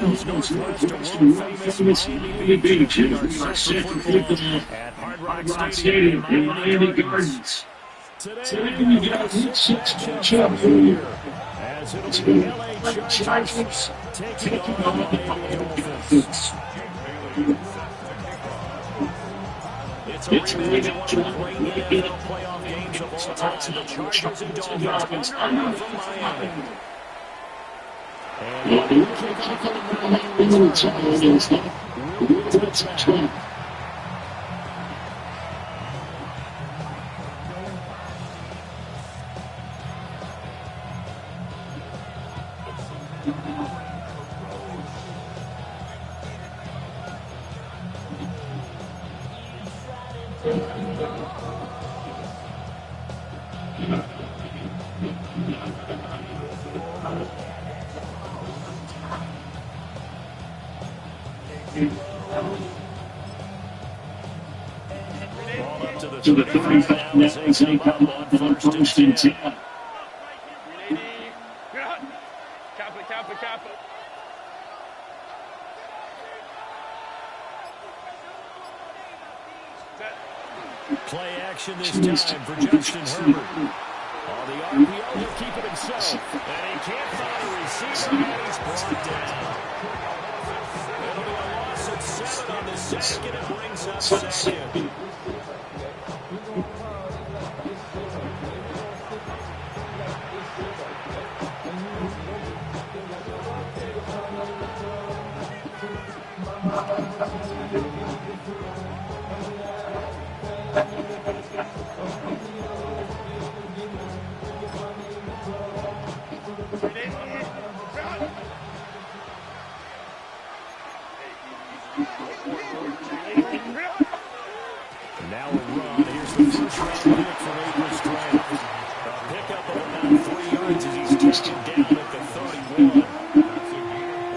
miles northwest of world-famous Miami Beach. We are set for football at Hard Rock Stadium in Miami Gardens. Today we got a 6 matchup for you, as it'll be the LA Chargers taking on the Miami Dolphins. It's a rematch of one of the great NFL playoff games of all time. The Chargers and Dolphins under from Miami. And we kick off on the Miami Chargers. We'll be touchdown. To the 35 now as they come on first and 10. Play action this time for Justin Herbert. On the RPO, he'll keep it himself. And he can't find a receiver, and he's brought down. It'll be a loss of 7 on the second, and it brings up second. Now a run. Here's the first round pick from Akers Draft. A pickup of about 3 yards as he's taken down at the 31.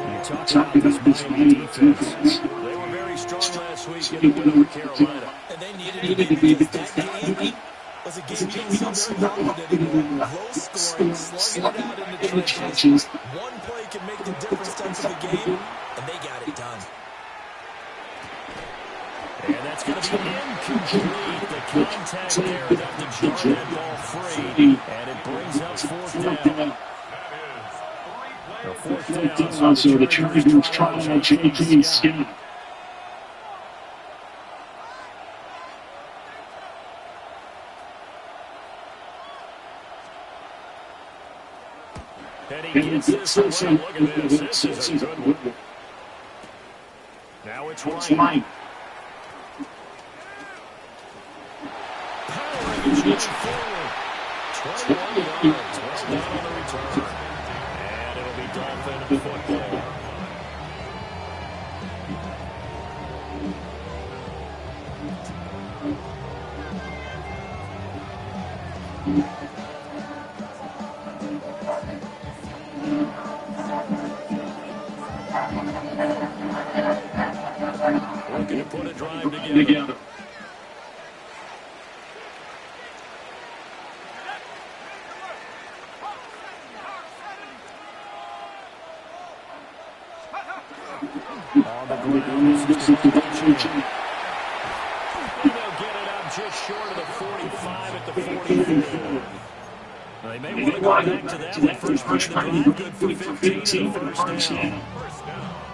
You talk about this Miami defense. They were very strong last week in the win over Carolina. And they needed to be that game. Was a game being so very competitive, low scoring, slugging it out in the trenches. One play can make the difference type of a game, and they got it done. And that's going to be incomplete. The contact there enough to jar that ball free, and it brings up fourth down. The fourth down, so the Chargers trying to change the skin. And he gets this away. Look at this. This is a good one. Now it's Ryan. Powering his way forward. 21 yards. Well done on the return. And it'll be Dolphin football. Looking to put a drive together. On the ground, this is the Dolphins. They'll get it up just short of the 45 at the 44. They may want to go back to that first play of the drive. Good for 15 for the first down.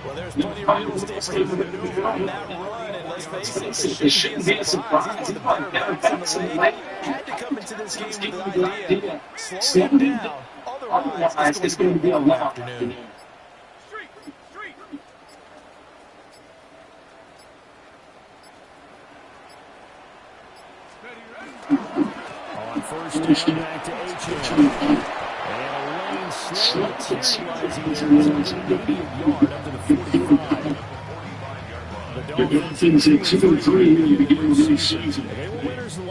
Well, there's plenty of real estate for him to maneuver on that run, and let's face it, it shouldn't be a surprise. He's one of the better backs in the league. Had to come into this game with the idea, slow him down. Otherwise, it's going to be a long afternoon. On first down, back to H.M. And a lane slowly materializing there as a medium yard up to the 45. The Dolphins at 2-3 in the beginning of the season.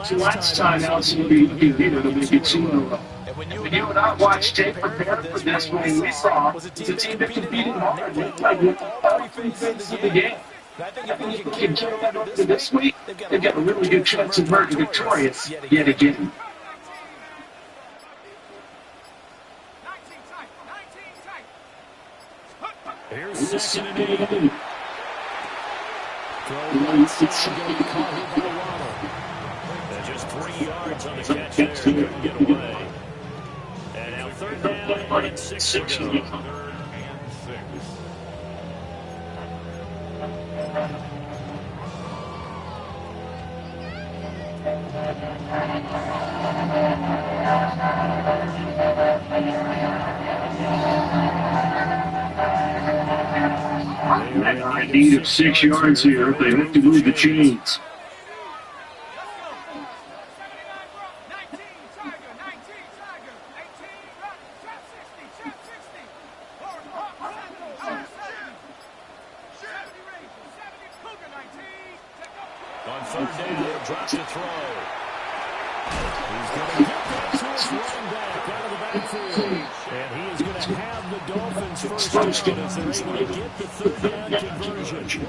So last time out, so we can beat it, it'll make it 2 in a row. When you and I watched tape prepared for this one, we saw it's a team that competed hard. They played with all 3 phases of the game. I think if they can carry that over to this week, they've got a really good chance of emerging victorious yet again. second and 8. Throw right side, going to be caught here by Waddle. And just 3 yards on the catch there. Couldn't get away. And now third down and 6 to go. Third and 6. They are in need of 6 yards here. They have to move the chains. On third down, he'll drop the throw. He's going to get that to his running back out of the backfield. And he is going to have the Dolphins first down as they're able to get the third down conversion.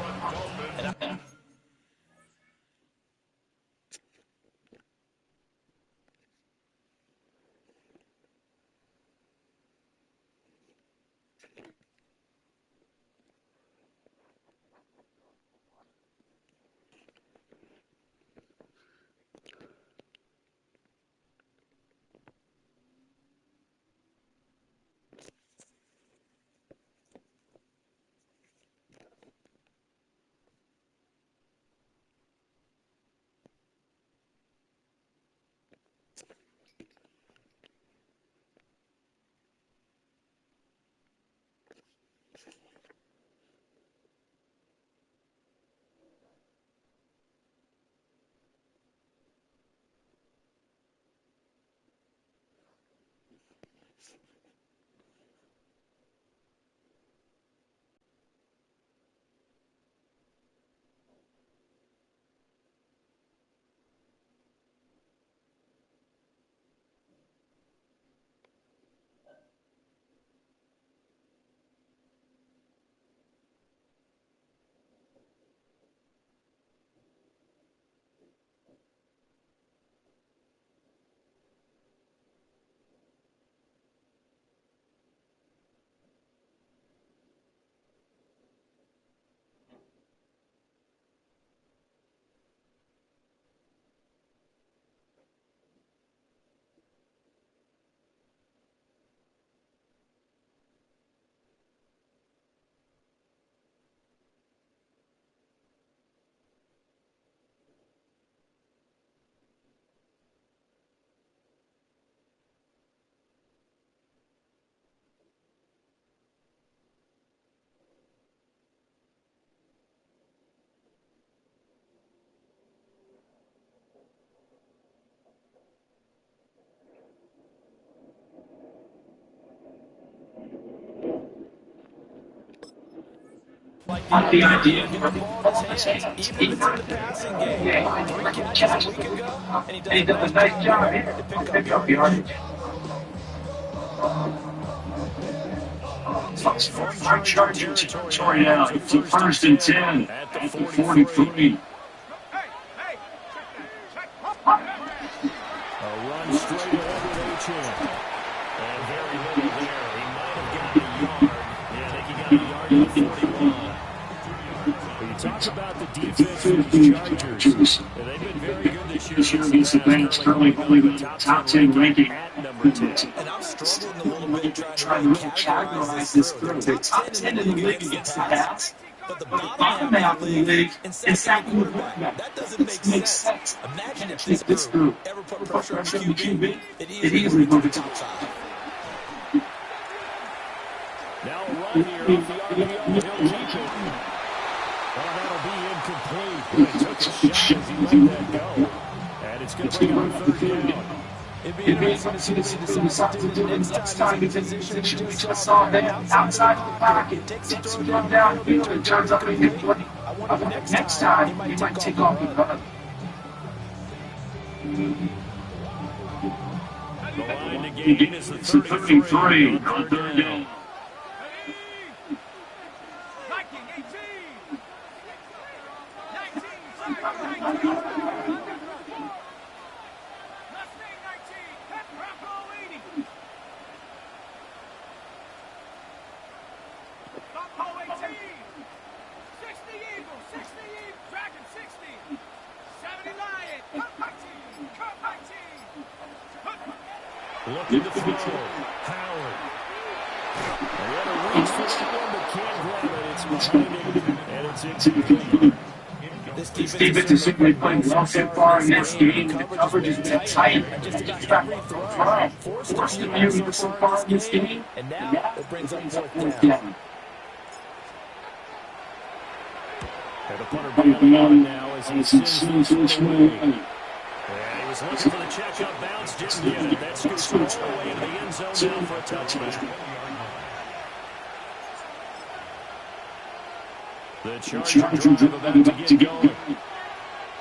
Like the idea of getting the ball in his hands, even if it's in the passing game. 3 catches a week ago, and he does a nice job here to pick up yardage. From Chargers territory now. It's a first and 10 at the 43. A run straight ahead with H.M. And very little there. He might have gotten a yard. Yeah, I think he got a yard at the 41. But you talk about the defense of the Chargers. And they've been very good this year against the Bengals, currently with the top 10 ranking at number 10. And I'm struggling a little bit trying to really categorize this group. They're top 10 in the league against the pass, but the bottom half of the league in sacking the quarterback. That doesn't make sense. Imagine if this group ever put pressure on the QB, it easily moved to the top 5. Now a run here off the RPO. He'll keep it. Well, that'll be incomplete. He took a shot as he let that go. And it's going to bring him third down. It'd be amazing to see the team decide to do it next time. He's in the position we just saw him outside the pocket. Takes it to him downfield and turns up a good play. I wonder next time he might take off and run. The line to gain is the 33 on third down. Looking to throw. Howard. And he had a reach for that one, but can't grab it. It's behind him, and it's incomplete. This defense is simply playing well so far in this game. The coverage has been tight. Just about throw. Forced the view so far in this game. And now it brings up fourth down. And the punter beyond now as he sends this one away. And he was looking for the checkup bounce, didn't get it. That scoots all the way into the end zone now for a touchback. The Charger drive about to get going.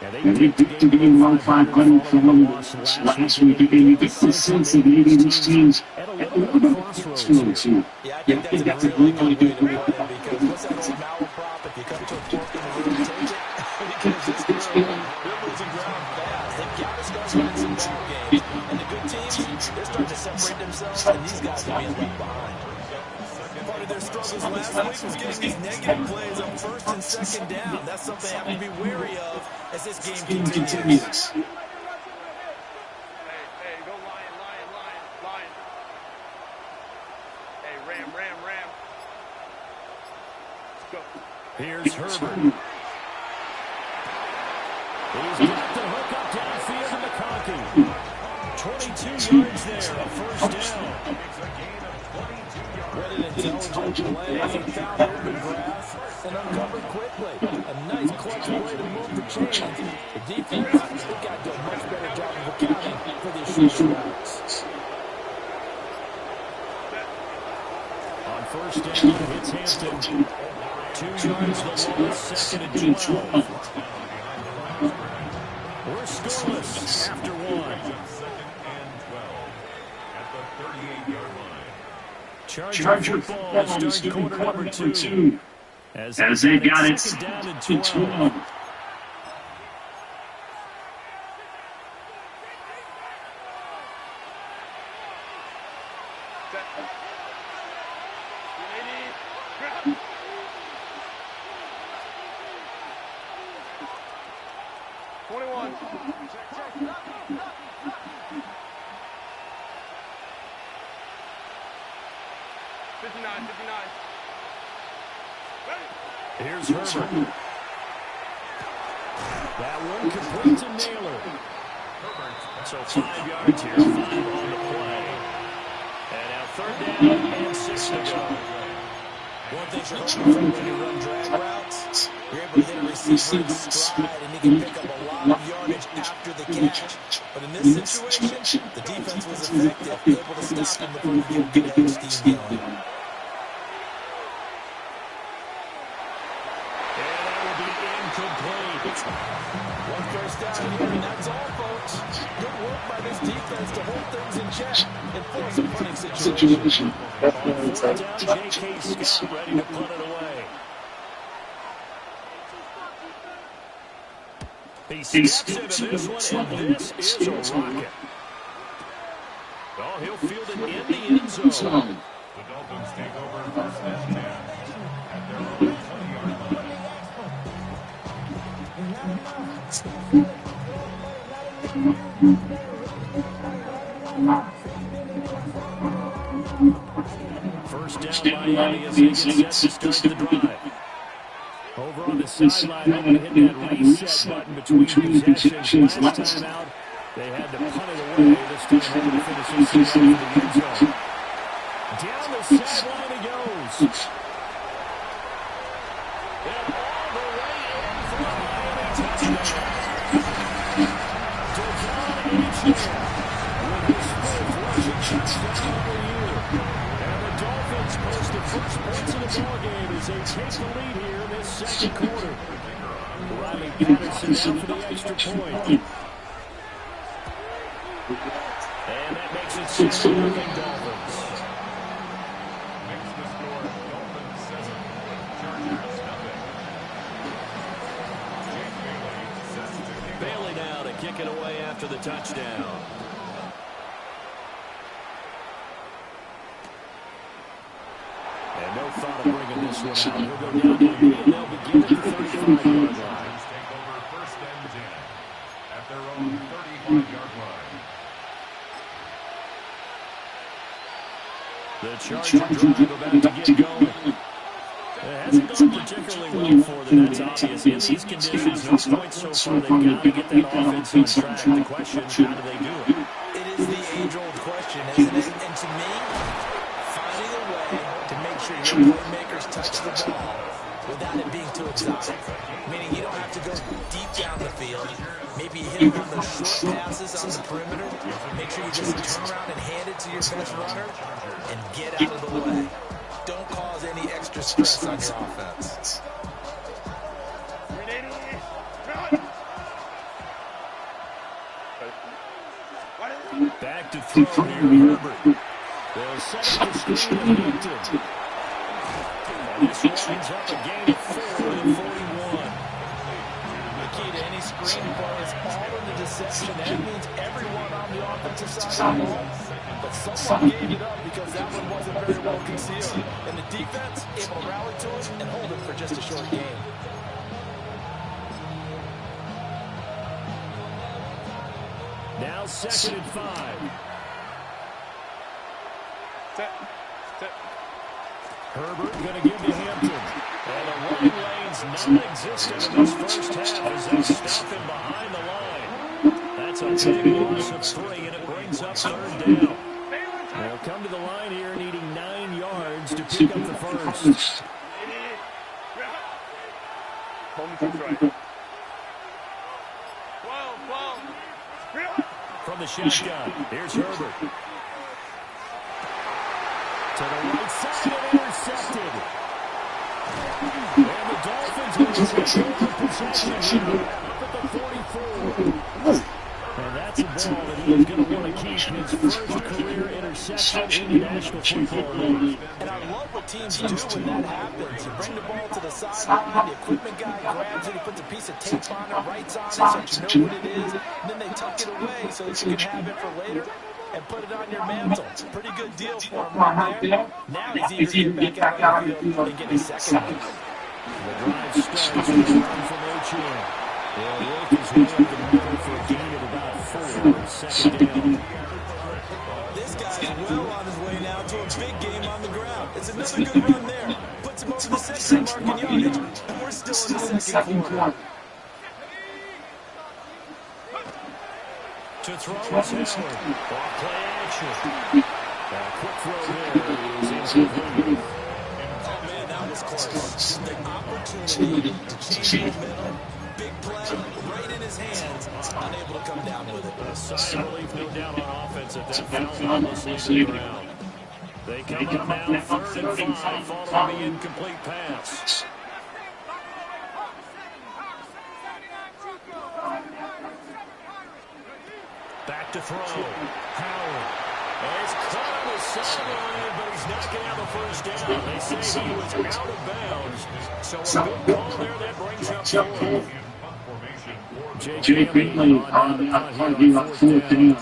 And they picked the game 1-5 from the loss last week. They gave the sense that maybe these teams at a little bit of crossroads here. Yeah, I think that's a really good way to put it, because what's that old malaprop? If you come to a fork in the road, take it. Because this team, they're losing ground fast. They've got to start winning some ball games. And the good teams, they're starting to separate themselves, and these guys are being left behind. Part of their struggles last week was getting these negative plays on first and second down. That's something they have to be wary of as this game continues. Hey, go Lion. Hey, Ram. Let's go. Here's Herbert. He's got the hook up downfield to McConkey. 22 yards there, a first down. What an intelligent play as he found open grass and uncovered quickly. A nice clutch play to move the chains. The defense, they've got to do a much better job of accounting for these short routes. On first down, it's Hampton. 2 yards the loss, second and 12. We're scoreless after one. Charger football to start quarter number 2. As they got it down to 12. Here's Herbert. That one complete to Naylor. So 5 yards here, 5 on the play. And now third down and 6 to go. One thing for Herbert, when you run drag routes, you're able to hit a receiver in stride, and he can pick up a lot of yardage after the catch. But in this situation, the defense was effective, able to stop him before he could get a scheme going. One first down here, and that's all, folks. Good work by this defense to hold things in check and force a punting situation. Fourth down, J.K. Scott ready to punt it away. He steps into this one, and this is a rocket. Oh, he'll field it in the end zone. The Dolphins take over first and 10 at their own 20-yard line. First down, Miami as they get set to start the drive. Over on the sideline, hoping to hit that reset button between possessions. Last time out, they had to punt it away. This time, hoping to finish this in the end zone. Down the sideline he goes. And all the way in for a Miami touchdown. With his fifth rushing touchdown of the year. And the Dolphins post the first points of the ballgame as they take the lead here in this second quarter. Riley Patterson down for the extra point. And that makes it 6-0 Dolphins. Makes the score Dolphins 7, Chargers nothing. Jake Bailey sets to kick Bailey now to kick it away after the touchdown. And no thought of bringing this one out. He'll go down to the they'll begin at the 35-yard line. take over first and 10 at their own 35-yard line. Charger drive about to get going. It hasn't gone particularly well for them, that's obvious. In these conditions, no points so far. They've got to get that offense on track. The question, how do they do it? It is the age-old question, isn't it? And to me, finding a way to make sure your playmakers touch the ball without it being too exotic. Meaning you don't have to go deep down the field. Maybe you hit them on those short passes on the perimeter. Make sure you just turn around and hand it to your best runner and get out of the way. Don't cause any extra stress on your offense. Back to throw here, Herbert. They'll set up the screen and Hampton. And this winds up a gain of 4 to 41. The key to any screen play is all in the deception. That means everyone on the offensive side of the ball. But someone gave it up because that one wasn't very well concealed. And the defense able to rally to it and hold it for just a short game. Now 2nd and 5. Herbert going to give to Hampton. And the running lane's non-existent in this first half as they stop him behind the line. That's a big loss of 3, and it brings up 3rd down. They'll come to the line here needing 9 yards to pick up the first. From the shotgun, here's Herbert. To the right side and intercepted. And the Dolphins will take over possession up at the 44. And that's a ball that he is going to want to keep his first career interception in the National Football League. And I love what teams do when that happens. You bring the ball to the sideline, the equipment guy grabs it, he puts a piece of tape on it, writes on it so you know what it is, and then they tuck it away so that you can have it for later and put it on your mantle. Pretty good deal for him right there. Now he's eager to get back out on the field and get his second one. The drive starts with a run from Ochoa. They'll work his way up the middle for a gain of about 4, 2nd down. This guy's well on his way now to a big game on the ground. It's another good run there. Puts him over the century mark in yardage, and we're still in the second quarter. To throw is Howard. Off play action. A quick throw there is incomplete. Oh, man, that was close. The opportunity to change momentum. Big play, right in his hands, unable to come down with it. A sigh of relief, no doubt, on offense at that foul almost leaves the ground. They come up now, 3rd and 5, following the incomplete pass. Back to throw. Howard. And it's caught on the sideline, but he's not going to have a first down. They say he was out of bounds. So a good call there that brings up 4. Jake Bailey on the punt here on 4th down.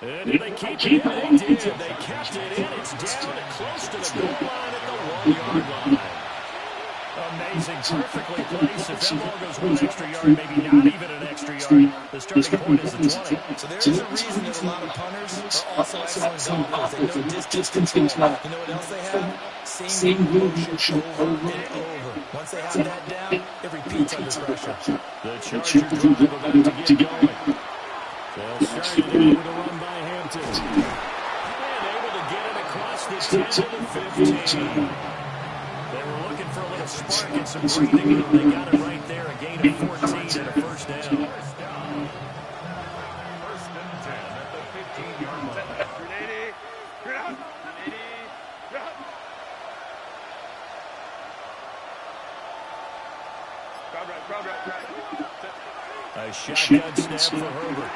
And did they keep it in? They did. They kept it in. It's down and close to the goal line at the 1-yard line. Amazing, perfectly placed. If that ball goes 1 extra yard, maybe not even an extra yard, the starting point is the 20. So there's a reason that a lot of punters are also excellent golfers. They know distance control. You know what else they have? Same motion over and over. Once they have that down, it repeats under pressure. The Charger drive about to get going. They'll start it in with a run by Hampton. And able to get it across the 10 to the 15. They were looking for a little spark and some breathing, and they got it right there. A gain of 14 and a first down. 1st and 10 at the 15-yard line. A shotgun snap for Herbert.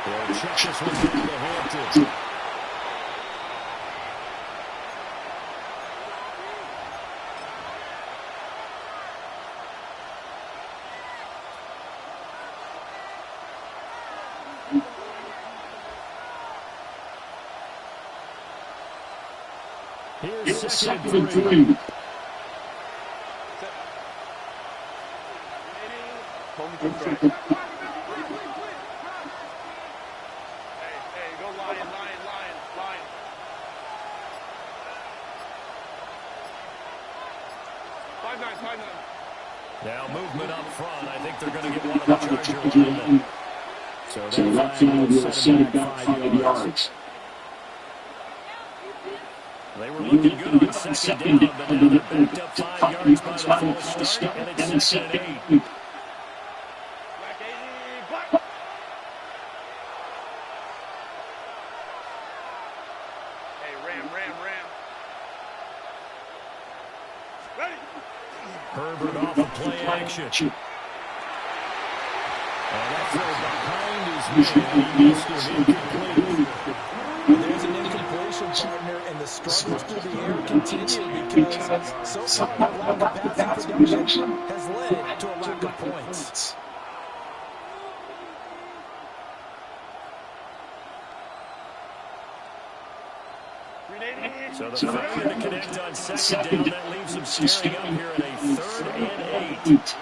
They'll check this one down to Hampton. Here's 2nd and 3. Hey, go lion. Five nine. Now movement up front. I think they're going to get one of the Charger linemen. So that flag will set it back 5 yards. They were looking good on second down, but now they're backed up 5 yards by the false start, and it's second and 8. Black 80, black. Hey, ram. Ready. Herbert off of play action. And that throw behind his man, he missed it, incomplete. And there's an incompletion, partner, and the struggles through the air continue because so far the lack of passing production has led to a lack of points. So the failure to connect on second down, that leaves them staring up here at a 3rd and 8.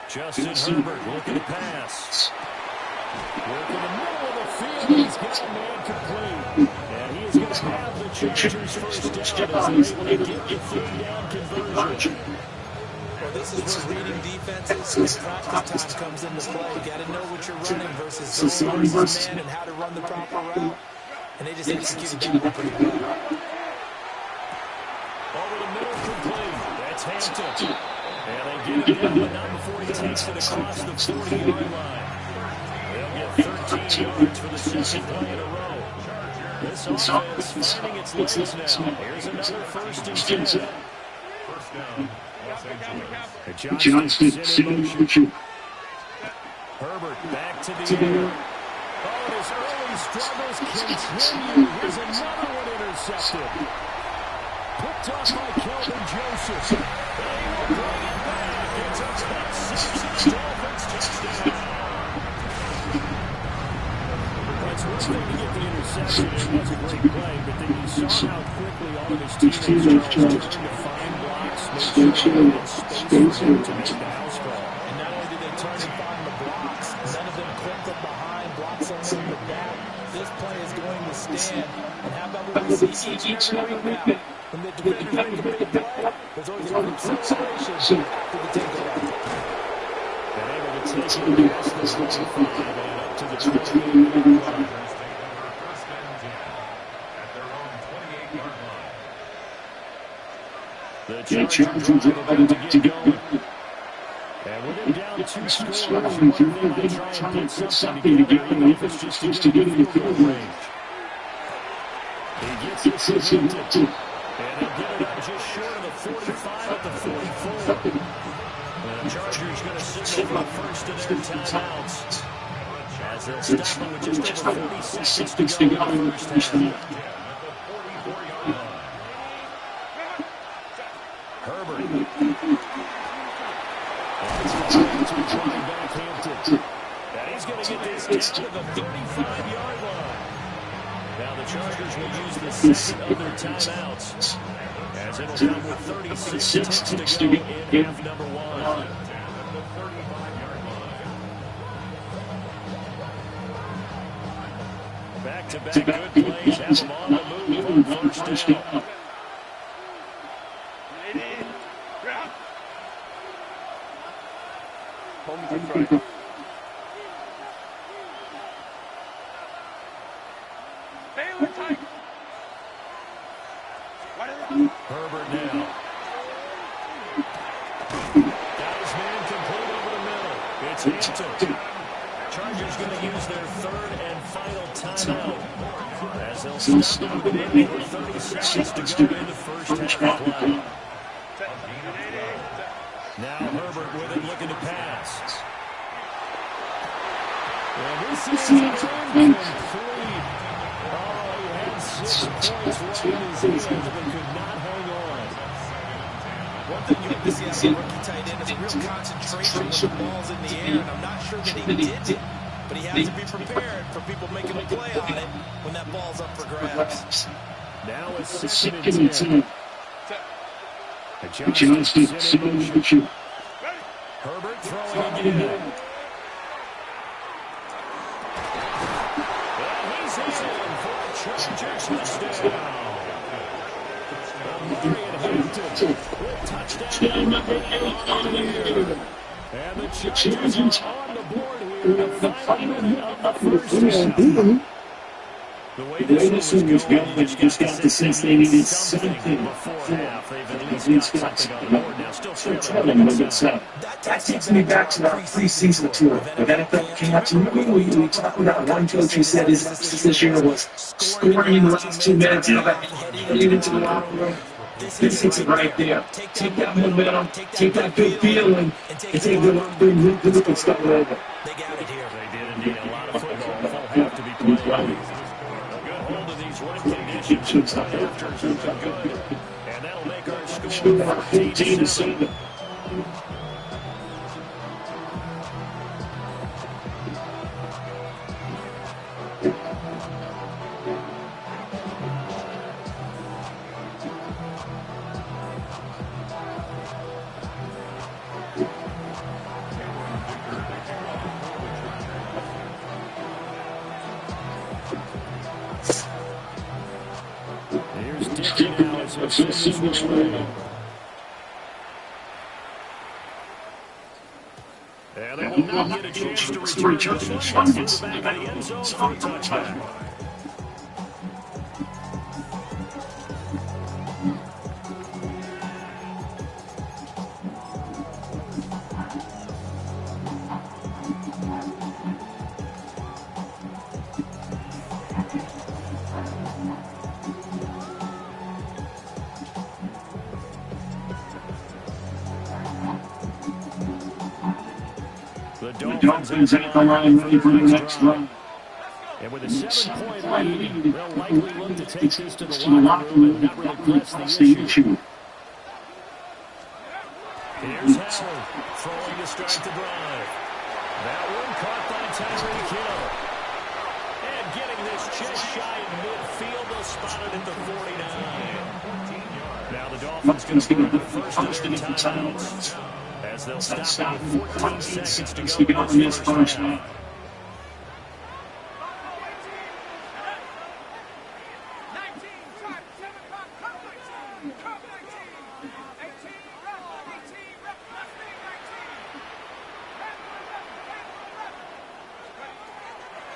Justin Herbert looking to pass. Work in the middle of the field. He's got a man complete. And he is going to have the Chargers first down as they're able to get the 3rd down conversion. Well, this is where reading defenses and practice time comes into play. You got to know what you're running versus zone versus man and how to run the proper route. And they just executed that one pretty well. Over the middle, complete. That's Hampton. And they get it down, but not before he takes it across the 40-yard line. They'll get 13 yards for the second play in a row. This offense finding its legs now. Here's another 1st and 10. First down, Los Angeles. Johnson in motion. Herbert back to the air. Oh, his early struggles continue. Here's another one intercepted. Picked off by Kelvin Joseph. They will bring it back. It's a touchdown. Dolphins touchdown. It's one thing to get the interception. It was a great play, but then you saw how quickly all of his teammates turned to find blocks, make sure they had space for him to make the house call. And not only did they turn and find the blocks, none of them clipped from behind, blocks on the back. This play is going to stand. And how about we see each and every week now, when the defenders make a big play, there's always a quick celebration after the takeover. They're able to take it past the 45 and up to the 28-yard line. First and 10 at their own 28-yard line. The Chargers are about to get going. And with him down 2 scores, one thing they try and put something together, even if it's just to get in the field range. He gets it to Hampton. And they'll get it up just short of the 45 at the 44. And the Chargers going to signal for the first of their timeouts. As they'll stop it with just over 40 seconds to go in the first half. Herbert. Back Hampton. And he's going to get this down to the 35-yard line. Now the Chargers will use the second of their timeouts, as it'll come with 36 seconds to go in half number 1. Back-to-back good plays have them on the move on first down. Herbert now. Got his man complete over the middle. It's Hampton. Chargers going to use their 3rd and final timeout, as they'll stop it in with 30 seconds to go in the first half play. Now Herbert with it, looking to pass. And this is incomplete. Oh, he had 6 points right in his hands, but could not hang on. One thing you have to see out of the rookie tight end is a real concentration when the ball's in the air, and I'm not sure that he did but he has to be prepared for people making a play on it when that ball's up for grabs. Now it's second and 10. Johnson in motion. Herbert throwing again. And he's in for a Chargers touchdown. Touchdown number 8 on the year. And the Chargers are on the board here. The final minute of the first half. The way this one was going, they just got the sense they needed something before half. They've at least got something on the board now. Still trailing a little bit. That takes me back to our preseason tour. The NFL came out to me. We talked about one coach who said his emphasis this year was scoring in the last 2 minutes and heading into the locker room. This hits it right there. Take that momentum, take that good feeling, and take the look and start over. They got it here. They did indeed. A lot of football will have to be played. A good hold of these winning conditions. The afters have been good. And that'll make our score 14-7. And they will now get a chance to return the football to the back of the end zone for a touchback. The Dolphins at the line ready for the next run. And with a 7-point lead, they'll likely look to take this to the locker room and not really press the issue. Here's Howard throwing to start the drive. That one caught by Tyreek Hill. And getting this just shy of midfield, they'll spot it at the 49. Now the Dolphins going to move the first and timeouts. As they'll stop with 14 seconds to go in this first half.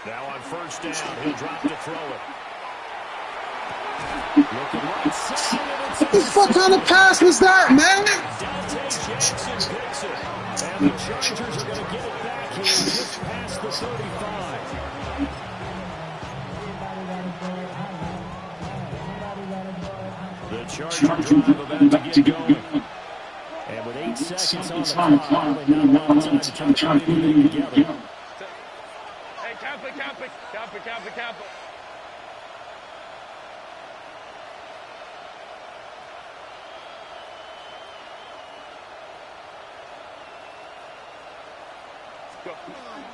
Now on first down, he'll drop to throw it. Looking right side, and it's what kind of pass was that, man? Jackson picks it. And the Chargers are going to get it back here just past the 35. The Chargers drive about to get going. And with 8 seconds on the clock, really not a lot of time to try to put it together. Hey, count it.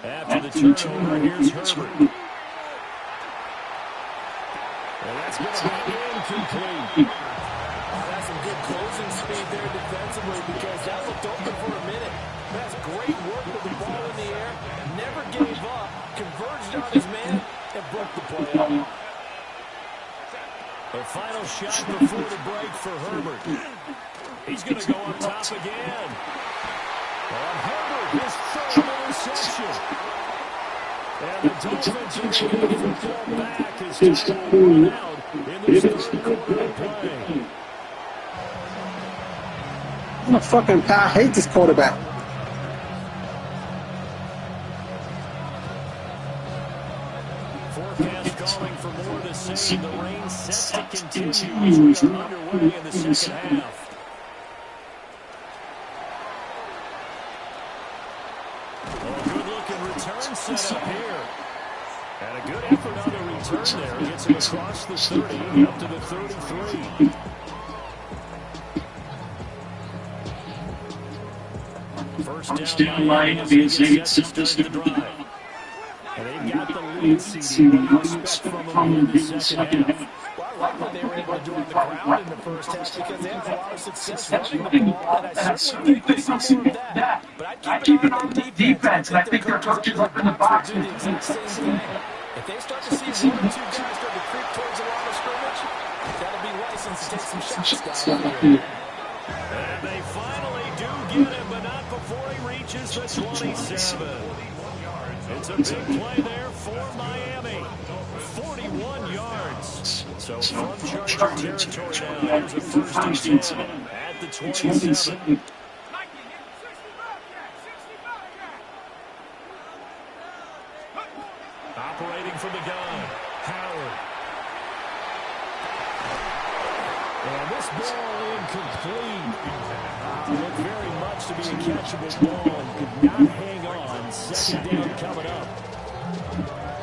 After the turnover, here's Herbert. And that's going to be incomplete. That's some good closing speed there defensively because that looked open for a minute. That's great work with the ball in the air. Never gave up. Converged on his man and broke the play up. The final shot before the break for Herbert. He's going to go up top again. And Herbert, his third interception. And the Dolphins are going to get the ball back as time run out in this third quarter of play. I'm a fucking I hate this quarterback. Forecast calling for more of the same. The rain set to continue as we are underway in the second half. Return set up here. And a good effort on the return there. Gets him across the 30 up to the 33. First down Miami as they get set to the drive. free CD. What do you expect from them in the second half? Well, I like what they were able to do on the ground in the first half because they had a lot of success running the ball, and I certainly think we'll see more of that. But I'd keep an eye on their defense, and I think their coaches up in the box will do the exact same thing. If they start to see one or two guys start to creep towards the line of scrimmage, that'll be license to take some shots down here. And they finally do get him, but not before he reaches the 27. It's a big play there for Miami. 41 yards. So from Charger territory now, here's a first and 10 at the 27. Operating from the gun, Howard. And this ball incomplete. Looked very much to be a catchable ball. Could not hang on. Second down coming up.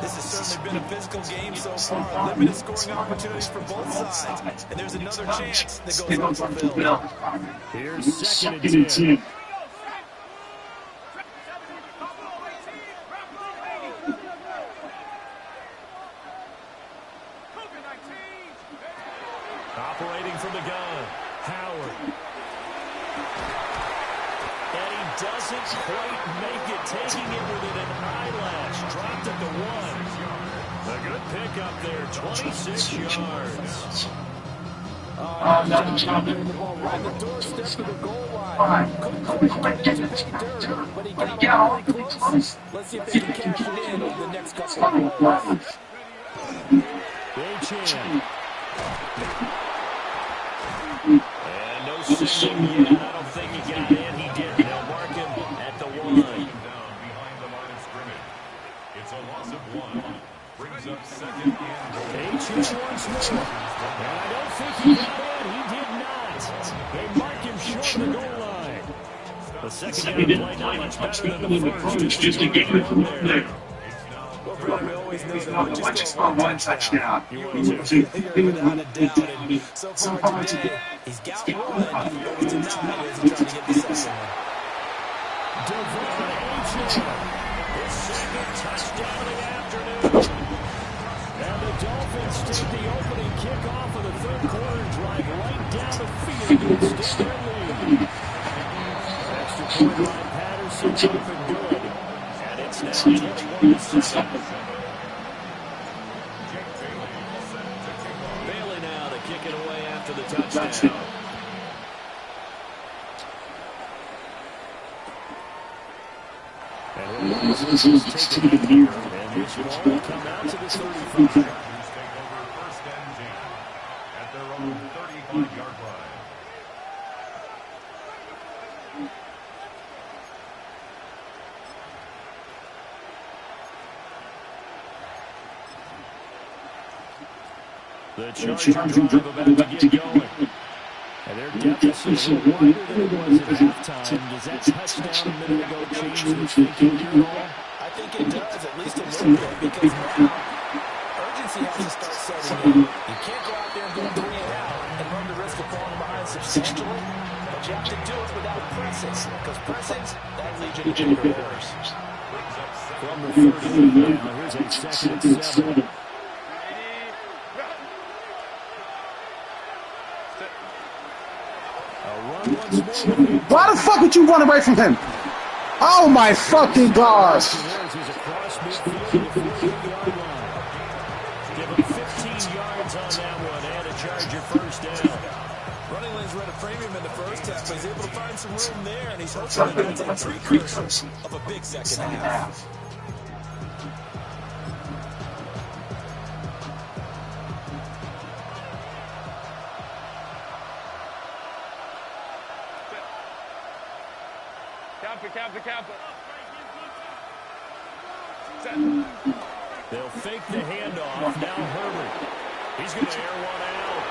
This has certainly been a physical game so far. Limited scoring opportunities for both sides. And there's another chance that goes on for Bill. Here's second and 10. Operating from the gun, Howard. And he doesn't quite make it, taking it within an eyelash. Dropped at the 1. A good pickup there, 26 yards. Another job there in the ball right at the doorstep of the goal line. Couldn't quite get it to pay dirt, but he got really close. Let's see if they can cash it in over the next couple of plays. Achan. And no signal yet. I don't think he got in. He did. They'll mark him at the 1. Behind the line of scrimmage. It's a loss of 1. Brings up second and Achan once more. And I don't think he got in. He did not. They mark him short of the goal line. The second down play not much better than the first. Just to get it from there. Well, Brad, we always know that we just want one touchdown. You will too. Without a doubt. And so far today, he's got one, but it's denied as he tries to get the second one. Devon Achan, his second touchdown of the afternoon. And the Dolphins take the opening kickoff of the third quarter and drive right down the field to extend their lead. Extra point by Patterson, up and good. And it's now 21-7. Bailey now to kick it away after the touchdown. And Rodgers taking it here. And this ball will come out to the 35. take over first and 10 at their own 35-yard line. The Charger drive about to get going. And their deficit a little wider than it was at halftime. Does that touchdown a minute ago change their thinking here at all? I think it does, at least a little bit, because now urgency has to start setting in. You can't go out there and go 3 and out and run the risk of falling behind substantially, but you have to do it without pressing, because pressing, that leads you to bigger errors. From the 30 now, here's a second and 7. Why the fuck would you run away from him? Oh my fucking gosh! Give him 15 yards on that one and a Charger first down. Running lanes were at a premium in the first half, but he's able to find some room there, and he's hoping that that's a precursor of a big second half. Camper. They'll fake the handoff. Now Herbert. He's going to air one out.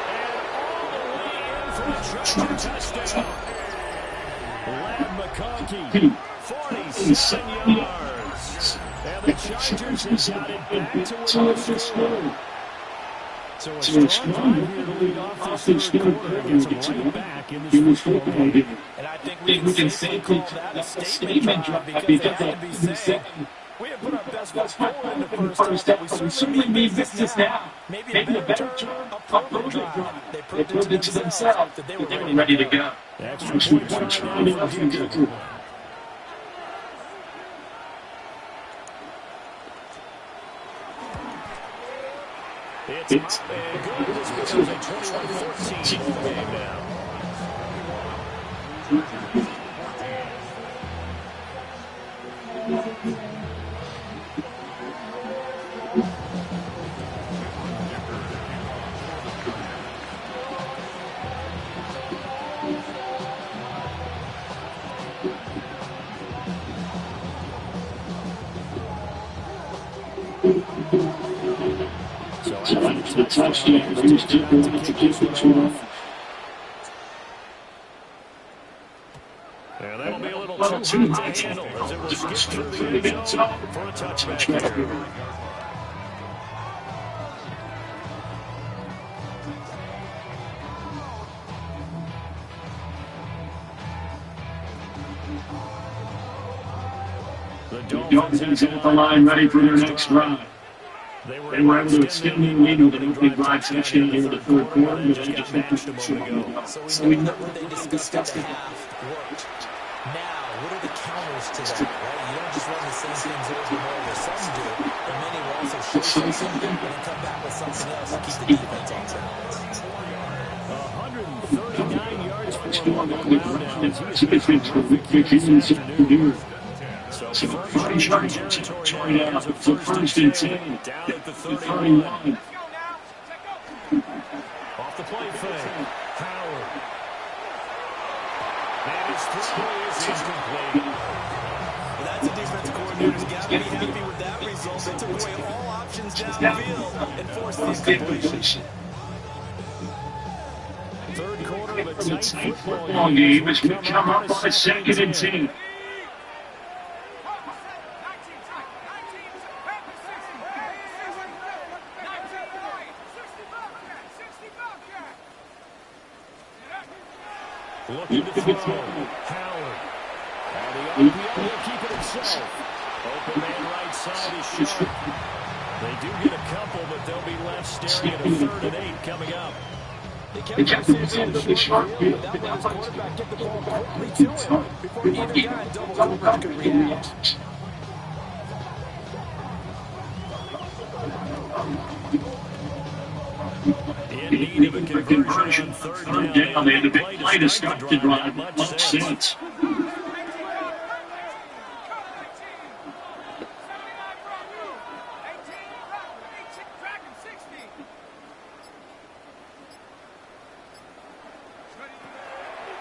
And all the way in for a Charger touchdown. Lad McConkey, 47 yards. And the Chargers have got it back to where they scored. So a strong drive here to lead off this third quarter and gets them right back in this football game. And I think we can safely call that a statement drive because they had to be saying, we have put our their best foot forward in the first half, but we certainly need this now. Maybe a better term, appropriate drive. They proved it to themselves that they were ready to go. Extra point try now from Duke. It's good. This becomes a 21-14 ball game now. The touchdown, they just took it to kick it off. And that'll be a little too hot to handle as it will skip through the end zone for a touchback here. The Dolphins at the line ready for their next drive. They were able to extend the lead with an opening drive touchdown here in the third quarter, but they just finished a moment ago. So we know what they discussed in half worked. Now, what are the counters to that, right? You don't just run the same things over and over. Some do, but many will also show you something and then come back with something else to keep the defense on track. 139 yards for him on the ground now as he has been terrific this afternoon. So first yard territory now. So first and 10. Down at the 31. Off the play fake. Howard. And his throw is incomplete. Well, that's a defense coordinator's got to be happy with that result. They took away all options downfield and forced the incompletion. Third quarter of a tight Football game as we come up on a second and 10. Looking to throw. Howard. And the RPO will keep it himself. Open man right side is short. They do get a couple, but they'll be left staring at a 3rd and 8 coming up. They kept the short field. That lets the quarterback get the ball quickly to him before either guy in double coverage could react. In need of a conversion on third down. They had a big play to start the drive. Much sense.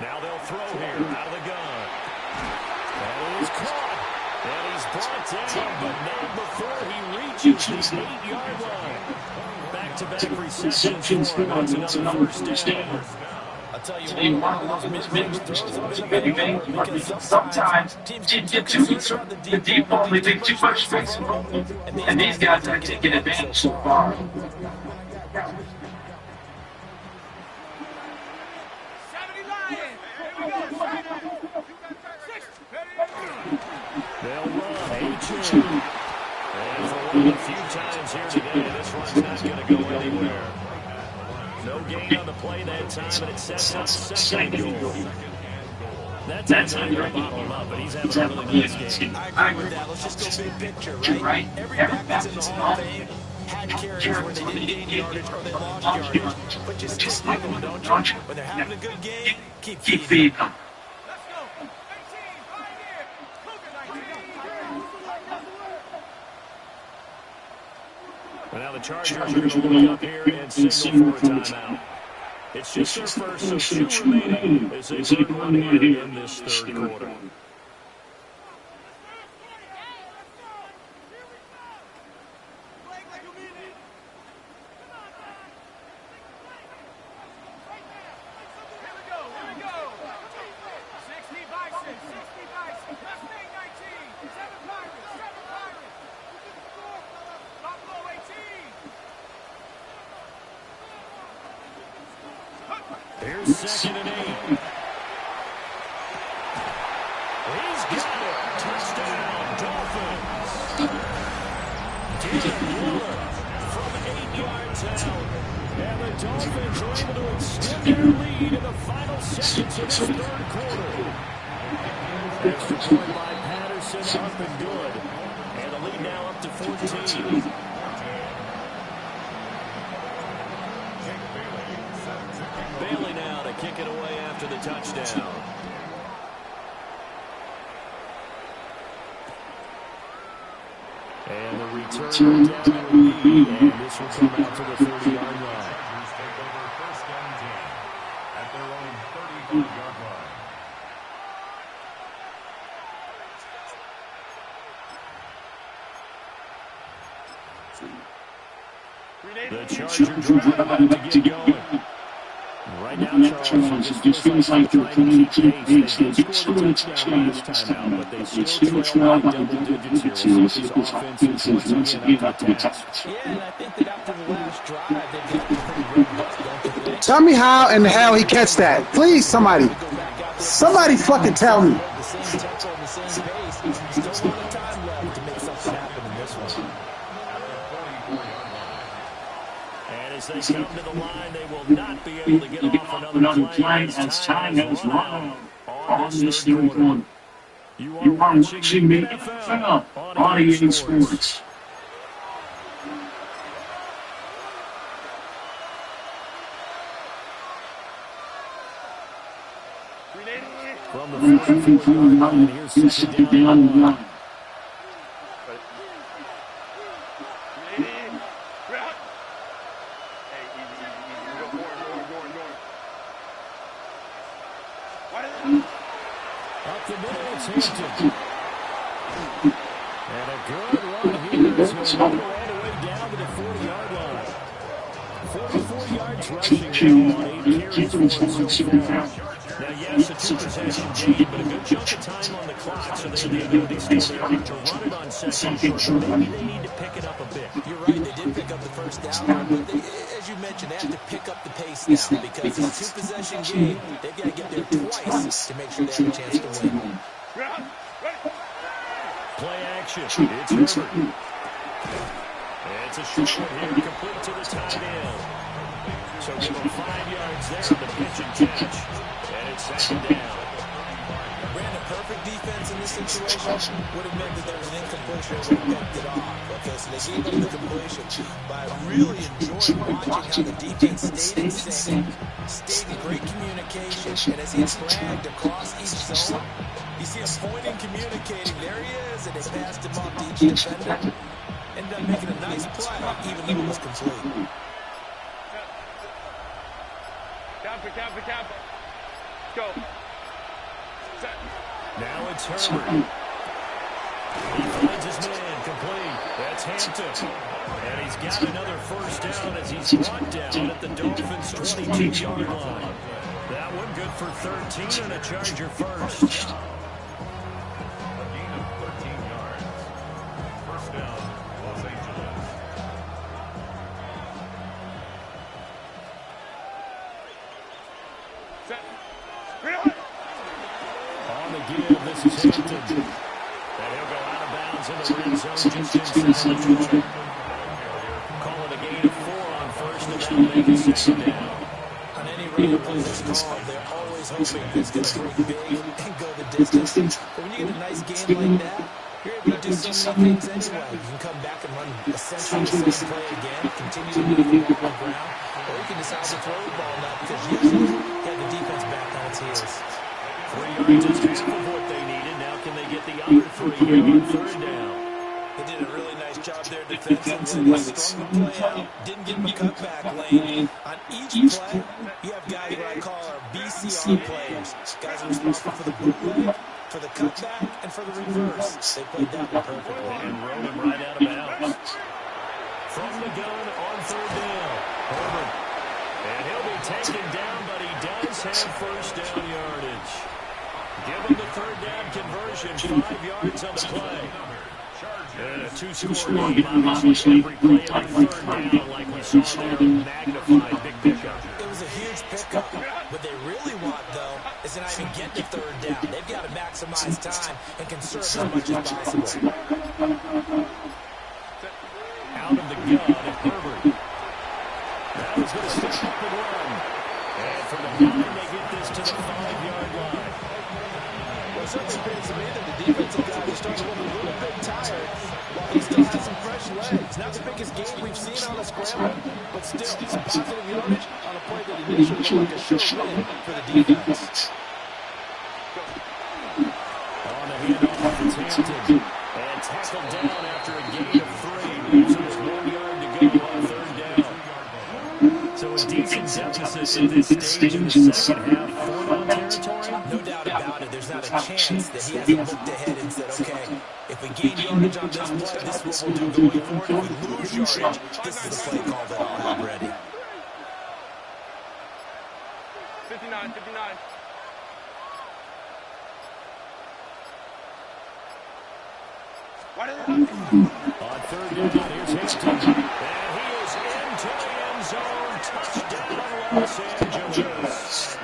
Now they'll throw here out of the gun. And he's caught. And he's brought down, but not before he reaches the 8-yard line. Back-to-back receptions for him. That's another first down. I'll tell you what, those mid-throws are very big because sometimes teams get too inside the deep ball. They take too much space, and these guys are taking advantage so far. They'll run. A-2. And for one of the few times here today, this one's not going to go anywhere. No gain on the play that time, and it sets up second and goal. That's how you're bottle him up, but he's having a really nice game. I agree with that. Let's just go big picture, right? Every back that's in the Hall of Fame had carries where they didn't gain yardage or they lost yardage. But you still stick them, don't you? When they're having a good game, keep feeding them. Well, now the Chargers are going to look up here and signal for a timeout. It's just their first, so 2 remaining as they run one here in this third quarter. Here's second and 8. He's got it. Touchdown, Dolphins. from 8 yards out. And the Dolphins are able to extend their lead in the final seconds of this third quarter. Extra point by Patterson, up and good. And the lead now up to 14. Bailey now to kick it away after the touchdown. And the return down to the lead, and this will come out to the 30-yard line. Take over first down 10 at their own 35-yard line. The Charger drive about to get going. Right now, Charles, it just feels like they're playing pace. They did score a touchdown last time out, but they still trail by double digits here. We'll see if this offense is once again up to the task. Yeah, and I think that after the last drive, they've got pretty robust, don't you think? Tell me how in the hell he catch that. Please, somebody. Somebody fucking tell me. The same tempo and the same pace. Still a lot of time left to make something happen in this one. And as they come to the line, they will not be able to get off another play as time has run on this third quarter. You are watching the NFL on EA Sports. From the 44-yard line, here's second down and 1. Up the middle, it's Hampton. And a good run here as he'll move all the way down to the 40-yard line. 44 yards rushing now on 8 carries for him so far. Now, yes, a 2-possession game, but a good chunk of time on the clock, so they have the ability still to run it on second short. Maybe they need to pick it up a bit. You're right, they did pick up the first down, but they, as you mentioned, they have to pick up the pace now because it's a 2-possession game. They've got to get there twice to make sure they have a chance to win. Play action. It's Herbert. It's a short one here, complete to the tight end. So give him 5 yards there on the pitch and catch. And it's second down. Brandon, perfect defense in this situation would have meant that there was an incompletion and would have picked it off. Okay, so they gave up the completion. But I really enjoyed watching how the defense stayed in sync, stayed in great communication, and as he dragged across each zone, you see him pointing, communicating. There he is, and they passed him off to each defender. Ended up making a nice play, even though it was complete. Cap. Go. Set. Now it's Herbert. He finds his man complete. That's Hampton. And he's got another first down as he's brought down at the Dolphins' 22-yard line. That one good for 13 and a Charger first. A gain of 13 yards. First down, Los Angeles. Set. On the give, this is Hampton. And he'll go out of bounds in the red zone just inside the 20. Call it a gain of 4 on first, and that'll make it second down. On any running play that's called, they're always hoping it's going to break big and go the distance. But when you get a nice game like that, you're able to do so many things anyway. You can come back and run essentially the same play again, continue to move the ball on the ground, or you can decide to throw the ball now because usually you have the defense back on its heels. 3 yards is half of what they needed. Now can they get the other 3 here on third down? They did a really nice job there defensively. They strung the play out, didn't give them a cutback lane. On each play, you have guys what I call our BCR players. Guys are responsible for the bootleg, for the cutback, and for the reverse. They played that one perfectly. And roll him right out of bounds. From the gun on third down. Herbert. And he'll be taken down, but he does have first down yardage. Give him the third down conversion. 5 yards on the play. And a 2-score game, obviously. Every play on third down, like we saw there, magnified big pickup. It was a huge pickup. What they really want, though, is to not even get to third down. They've got to maximize time and conserve as much as possible. gun at Herbert. Now he's going to step up and run. And from the gun, they get this to the 5-yard line. Well, it certainly appears to me that the defensive guys are starting to look a little bit tired, while he still has some fresh legs. Not the biggest gain we've seen on a scramble, but still some positive yardage on a play that initially looked like a sure win for the defense. On the handoff, it's Hampton. And tackled down after a gain of 3. Losing just 1 yard to go on 3rd down. So a decent deficit at this stage in the second half. 4-down territory? No doubt about it. There's not a chance that he hasn't looked ahead and said, okay, if we gain yardage on this play, this is what we'll do going forward. If we lose yardage, this is the play call that I'll have ready. 59, 59. On 3rd down, here's Hampton. And he is into the end zone. Touchdown, Los Angeles.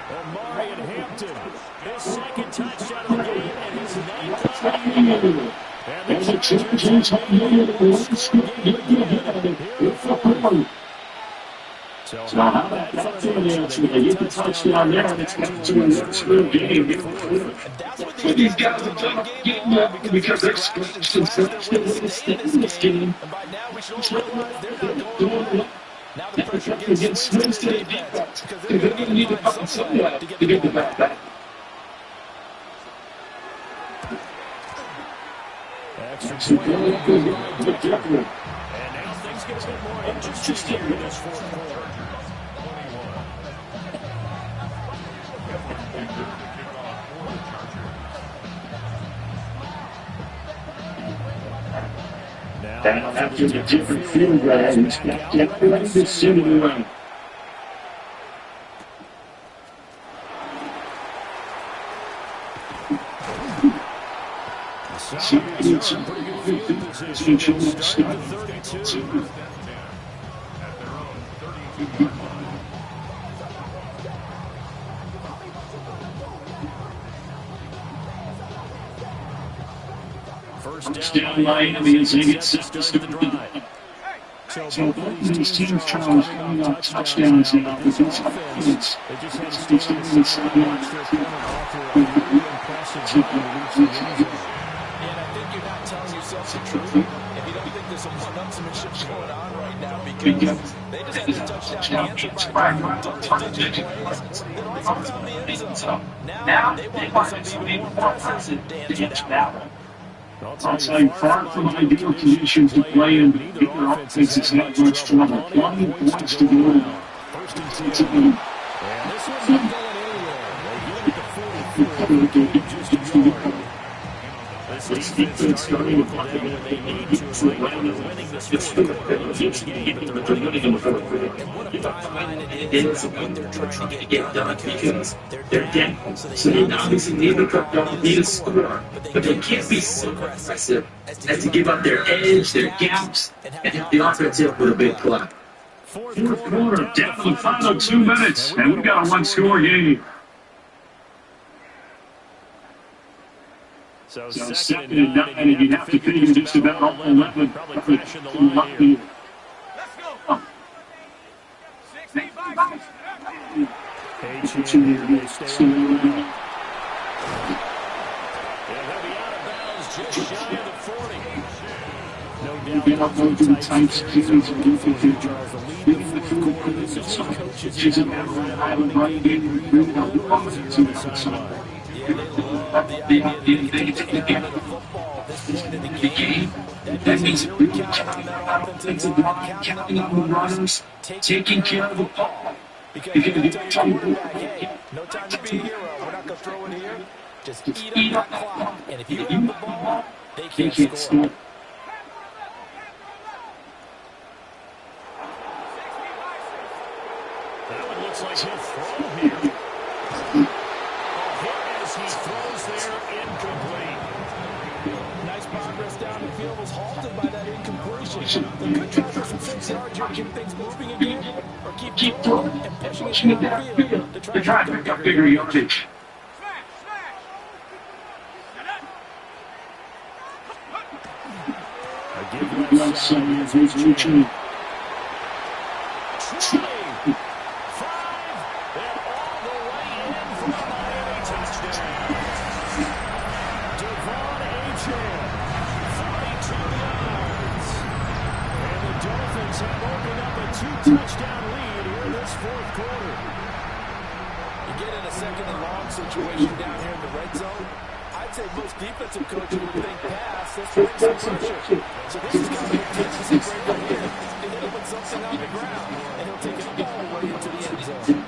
Omarion Hampton, his 2nd touchdown of the game and his 9th of the year. And the Chargers have made a one-score game again here in the 4th. So how about that for the answer? They get the touchdown there, and it's going to a one-score game. But these guys are tough getting up because they're scratched and scratched in this game. And by now, we should all realize they're not going away. Now the pressure gets switched to the defense because they're going to need to find some way to get the ball back. Extra point. And now things get a bit more interesting here in this 4th quarter. Now after the different field rounds, get ready to send it around. Sounders are in pretty good field position. Starting at 32. First down, Miami as they get set to start the drive. So both of these teams trying to find out touchdowns in offense. They just had to stay on the sideline. Watch their opponent offer a really impressive drive to reach the end zone. And I think you're not telling yourself the truth if you don't think there's some one-upsmanship going on right now, because they just had a touchdown answered by double-digit plays. Then also found the end zone. Now they want something even more impressive to answer that one. I'll tell you, far from ideal conditions to play in, but their offense has had much trouble. 20 points to go. First and 10. And this one's not going anywhere. They get it to 44. Just a yard. This defense starting to play when they need to. Right now they're winning this 4th quarter of each game, but they're winning in the 4th quarter. And what a fine line it is what they're trying to get done because They're down. So they obviously need to cut down, need to score. But they can't be so aggressive as to give up their edge, their gaps, and hit the offense up with a big play. Fourth Quarter, down to the final 2 minutes, and we've got a one-score game. So 2nd and 9, and you have to figure just about all 11. Probably crashing the line here. H-in, they stay on the ground. And he'll be out of bounds just shy of the 40. No doubt those are the tight schemes and defensive Charles. The lead in the 4th quarter. This is what coaches have been running game to the sideline. Yeah, they love the idea that they can take out of the football at this point in the game. That means really counting on offensive line, counting on the runners, taking care of the ball. Because you're going to tell your quarterback, hey, no time to be a hero. We're not going to throw it here. Just eat up that clock. And if you have the ball, they can't score. That one looks like he'll throw here. A hit as he throws there, incomplete. Nice progress down the field was halted by that incompletion. They could try for some 6 yards here to get things moving again, or keep throwing and pushing it downfield to try to pick up bigger yardage. A give left outside. Here's Eugene. Have opened up a 2-touchdown lead here in this fourth quarter. You get in a second and long situation down here in the red zone. I'd say most defensive coaches would think pass. Let's bring some pressure. So this is going to be a defensive break right here. They hit him with something on the ground, and he'll take it all the way into the end zone.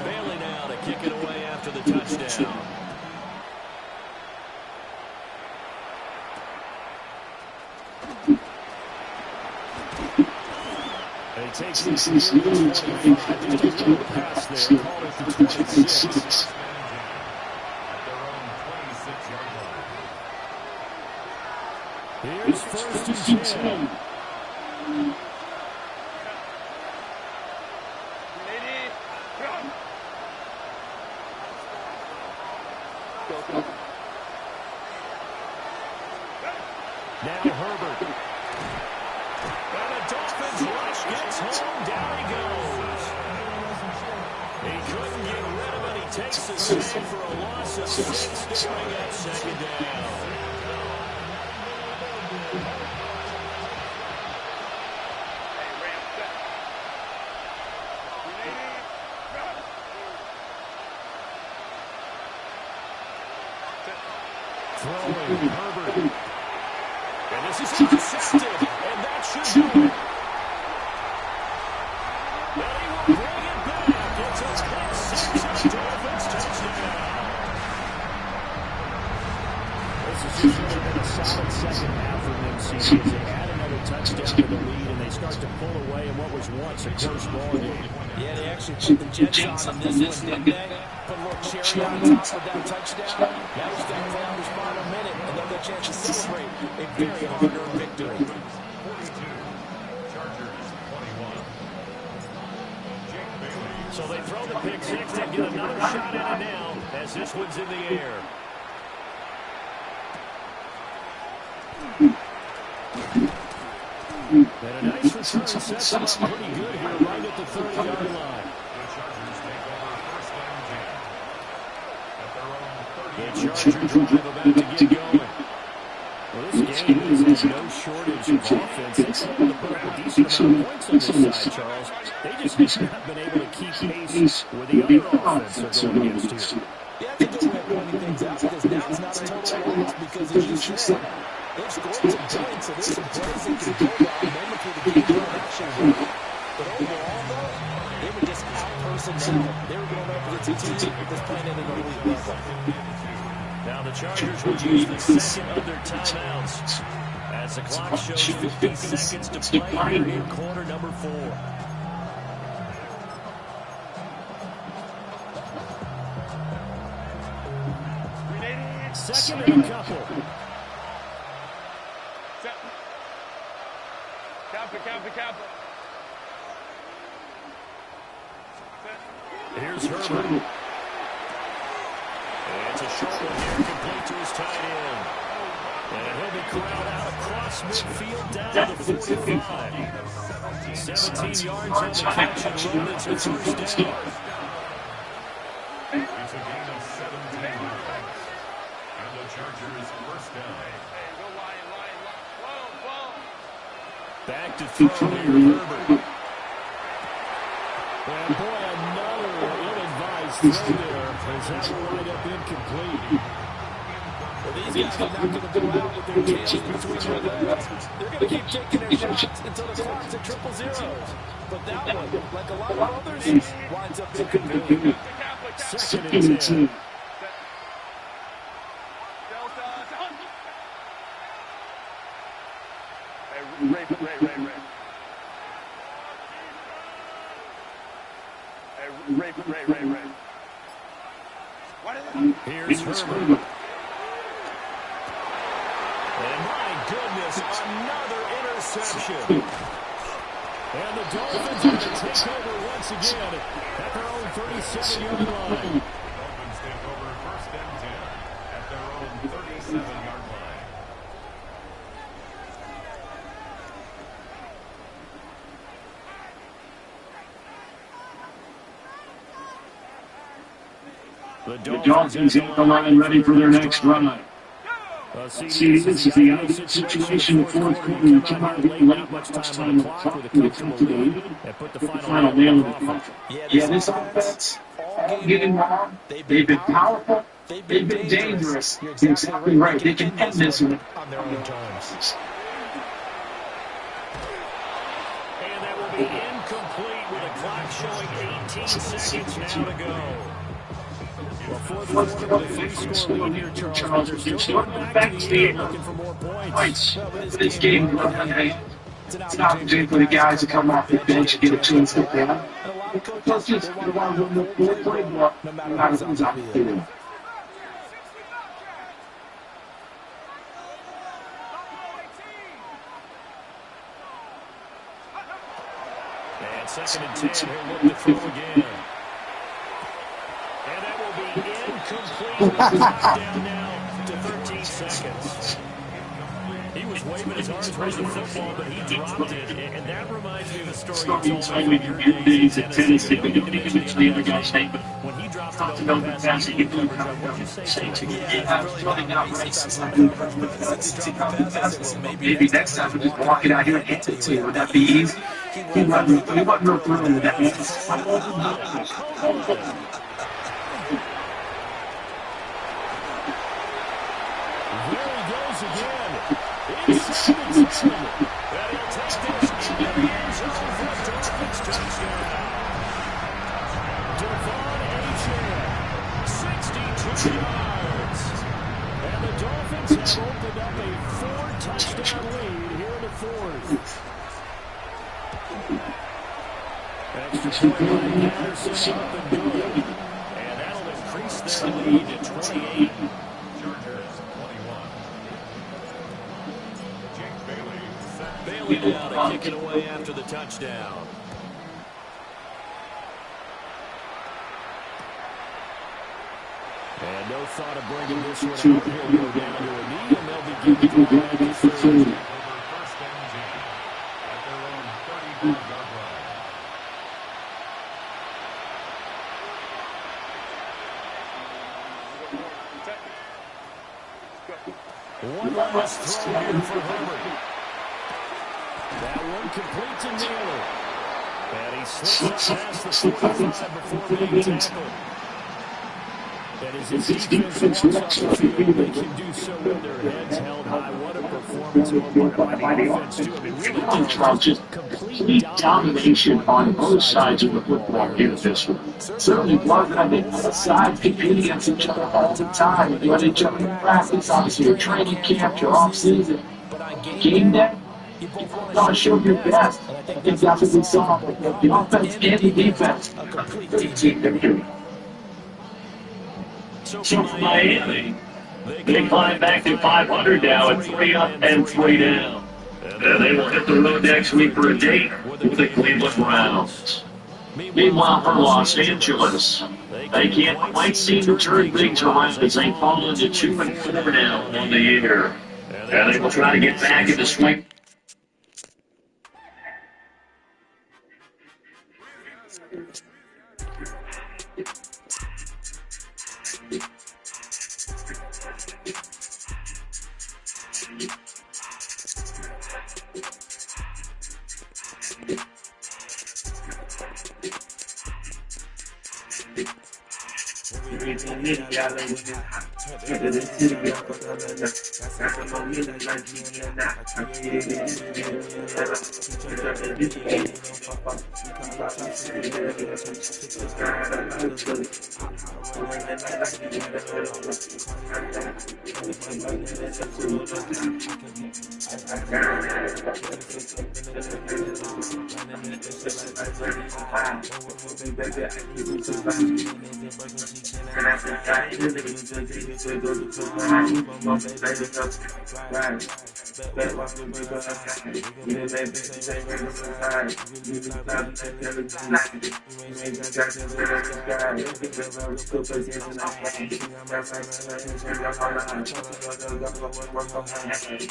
Bailey now to kick it away after the touchdown. Takes this lead to 25 just a little pass there. Call it the 26. Here's first and 10. Now Herbert. And the Dolphins rush gets home. Down he goes. He couldn't get rid of it. He takes the sack for a loss of 6 to bring up second down. Throwing Herbert. And this is intercepted. And that should do it. And he will bring it back. It's a pick six and a Dolphins touchdown. This has certainly been a solid second half for them, CJ. They add another touchdown to the lead, and they start to pull away in what was once a close ball game. Yeah, they actually put the Jets on in this one, didn't they? Put a little cherry on top of that touchdown. Now he's got to play on his final minute, and they'll get a chance to celebrate a very hard-earned victory. 42, Chargers 21. Jake Bailey. So they throw the pick six. They get another shot at it now as this one's in the air. And a nice return sets them up pretty good here right at the 30-yard line. The Chargers take over first down 10 at their own 30. The Charger drive about to get going. Well, this game is no shortage of offense. They've been able to put up a decent amount of points on this side, Charles. They just have not been able to keep pace with the other offense they're going against here. Yeah, that's a good way of pointing things out, because now it's not a total loss, because as you said, they've scored some points, so there's some plays they can build on moment for the game plan action. But overall, though, they were just out-personnel. They were going up against a team that's playing at an elite level. Now the Chargers will use the second of their timeouts as the clock shows 50 seconds to play here in quarter number 4. Second and a couple. Kappa. Here's Herbert. And it's a short one here, complete to his tight end. And he'll be corralled out across midfield down to the 45. 17 yards on the catch and run. It's a first down. It's a gain of 17 yards. And the Chargers first down. Back to throw here, Herbert. And boy, another ill-advised throw there. As that will wind up incomplete. Well, these guys are not going to go out with their tails between their legs. They're going to keep taking their shots until the clock's at triple zeros. But that one, like a lot of others, winds up incomplete. Second and 10. Ray. Here's Herbert. And my goodness, another interception. And the Dolphins are going to take over once again at their own 37-yard line. Dolphins take over first and 10 at their own 37. 7-yard line. The The Dolphins hit the line ready for their next run. See, this is the ideal situation in the fourth quarter. You come out late, not much time on the clock with a comfortable lead, and put the final nail in the coffin. Yeah, this offense, all game long, they've been powerful, they've been dangerous. You're exactly right. They can end this one on their own terms. And that will be incomplete with a clock showing 18 seconds now to go. Before the three-score lead here, Charles, they're still going back to the end, looking for more points. This game, it's an opportunity for the guys to come off the bench and get a chance to play. Coaches, they want to win the playbook, no matter who's out there. And second and 10, he'll look to throw again. And that will be incomplete. Down now to 13 seconds. He was waving his arms around the football, but he dropped it. And that reminds me of the story you told me in your days at Tennessee. We didn't even mention the other guy's name, but when he dropped it over the pass, he could what you say to him? Yeah, I'm running out races. Maybe next time we just walk it out here and hand it to you. Would that be easy? He wasn't real thrilled with that. Here he goes again. It's second and 10. And he'll take this in the end zone for a Dolphins touchdown. Devon Achane, 62 yards. And the Dolphins have opened up a 4-touchdown lead here in the fourth. Extra point by Patterson up and good. And that'll increase their lead to 28. Bailey now to kick it away after the touchdown. And no thought of bringing this one out. He'll go down to a knee, and they'll begin to drive it through. First and 10 at their own 35-yard line. One last throw here for Herbert. That one complete to Naylor. And he slips past the 45 before being tackled. That is his defense walks off the field. They can do so with their heads held high. What a performance by the offense, too. I mean, really just complete domination on both sides of the football here in this one. Certainly was, I think, both sides competing against each other all the time. You had each other in practice, obviously your training camp, your off-season. Game day, you want to show your best. I think that's what we saw. The offense and the defense. So for Miami, they climb back to 500 now at 3 up and 3 down. And they will hit the road next week for a date with the Cleveland Browns. Meanwhile, for Los Angeles, they can't quite seem to turn things around as they fall into 2 and 4 now on the year. And they will try to get back in the swing. That's why we go outside. We didn't let this ain't ready to hide. We just not never denied it. We ain't got to let us guide. Because I was still against and I had it. That's like I'm all out. I'm work on my head.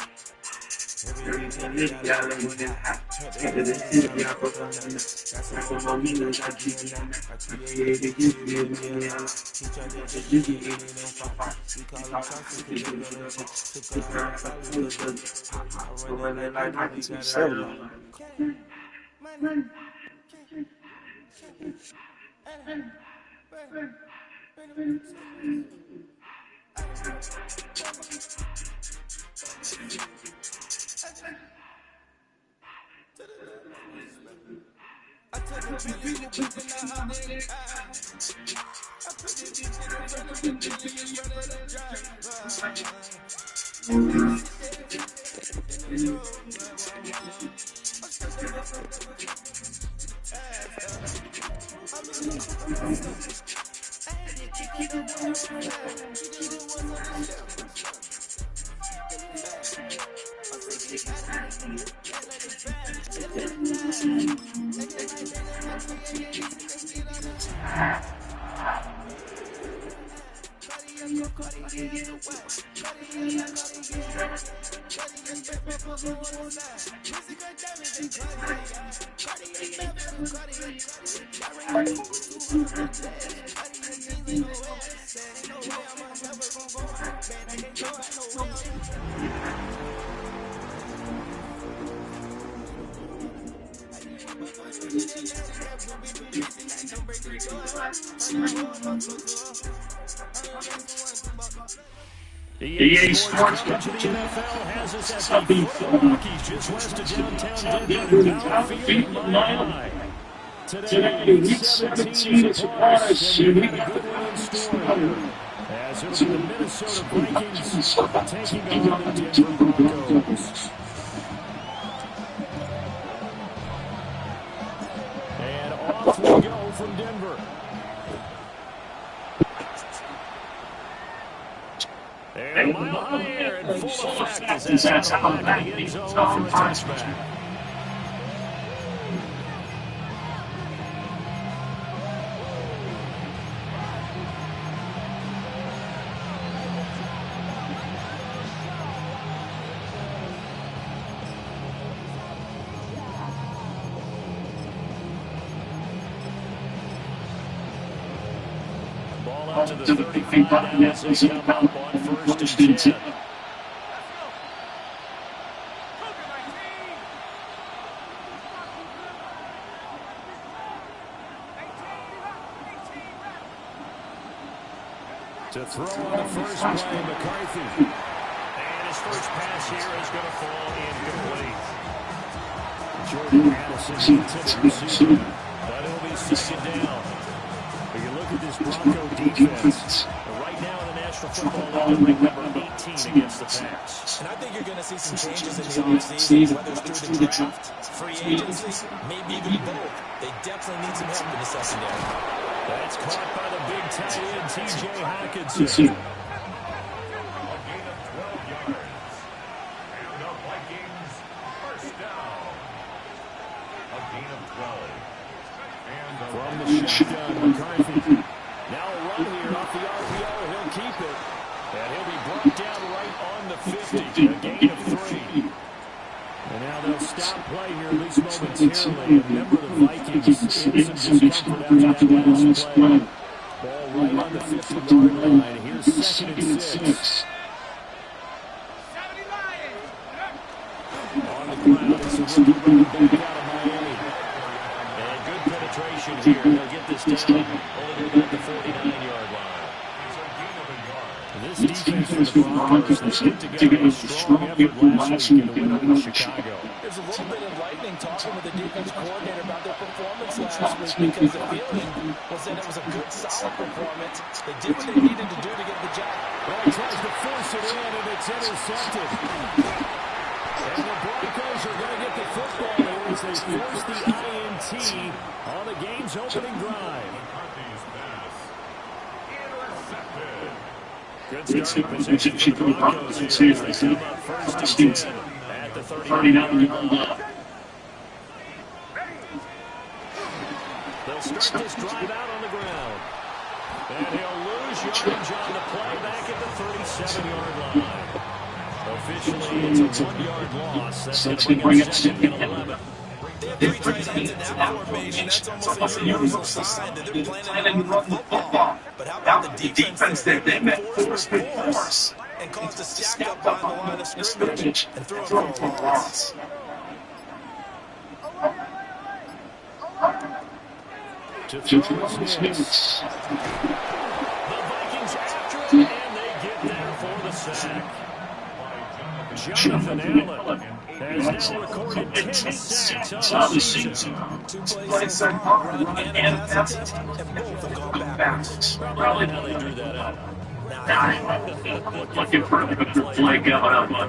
Everything y'all ain't with it hot. After the city, y'all put on the that's what my meanings I keep it on. I created you, give me a lot. He tried to just use it, ain't no fight. We call him shots, we can do it. Took our I run it like I got it all. EA Sports coverage of the NFL has us at the foot of the Rockies, just west of downtown Denver, Battlefield Mile. Today, week 17 is upon us, and we got a good one in store here. As it'll be the Minnesota Vikings taking on the Denver Broncos. And off we go from Denver. And a mile high air in full effect as that's out of the back of the end zone for a touchback. Ball up to the 35 as they come up on first and 10. To throw on the first play, McCarthy. And his first pass here is going to fall incomplete. Jordan Addison to the receiver, but it'll be second down. But you look at this Bronco defense. Right now in the National Football League, they're ranked number 18 against the pass. And I think you're going to see some changes in the offseason, whether it's through the draft, free agency, maybe even both. They definitely need some help in the secondary. That's caught by the big tight end, T.J. Hockenson. A gain of 12 yards. And the Vikings first down. A gain of 12. And From the shotgun, McCarthy. Now a run here off the RPO. He'll keep it. And he'll be brought down right on the 50. A gain of 3. And now they'll stop play here, at least momentarily. And remember, the Vikings in some discomfort after that last play. Ball right on the 50-yard line. Here's second and 6. On the ground, it's a rookie running back out of Miami. And good penetration here. They'll get this down over about the 49-yard line. This defense for the Broncos, they put together a strong effort last week in the win over Chicago. There's a little bit enlightening talking with the defense coordinator about their performance last week because the feeling was that it was a good, solid performance. They did what they needed to do to get the job. Well, he tries to force it in, and it's intercepted. And the Broncos are going to get the football here as they force the INT on the game's opening drive. Good starting position for the Broncos here as they come up first and 10. the 39-yard line. They'll start this drive out on the ground. And he'll lose yardage on the play back at the 37-yard line. Officially, it's a 1-yard loss. That's going to bring up 2nd and 11. They have 3 tight ends in that formation. That's almost a universal sign that they're planning to run the football. But how about the defense that they met force and caused a stack up on the line of scrimmage and throw it for a loss. To throw his hits. The Vikings after it, and they get there for the sack. Jonathan Allen has now recorded 10 sacks on the season. 2 plays so far, run and pass attempt, and both have gone backwards. Probably how they drew that up. Looking for a good play coming up on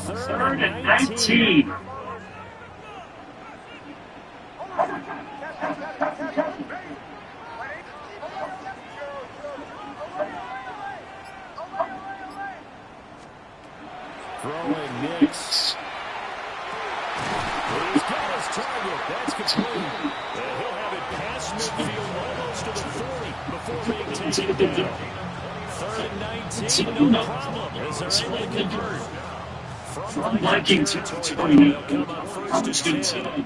3rd and 19. Throwing Nix. He's got his target. That's complete. And he'll have it past midfield almost to the 40 before being taken down. 3rd and 19, no problem, as they're able to convert. From Vikings territory, they'll come up 1st and 10.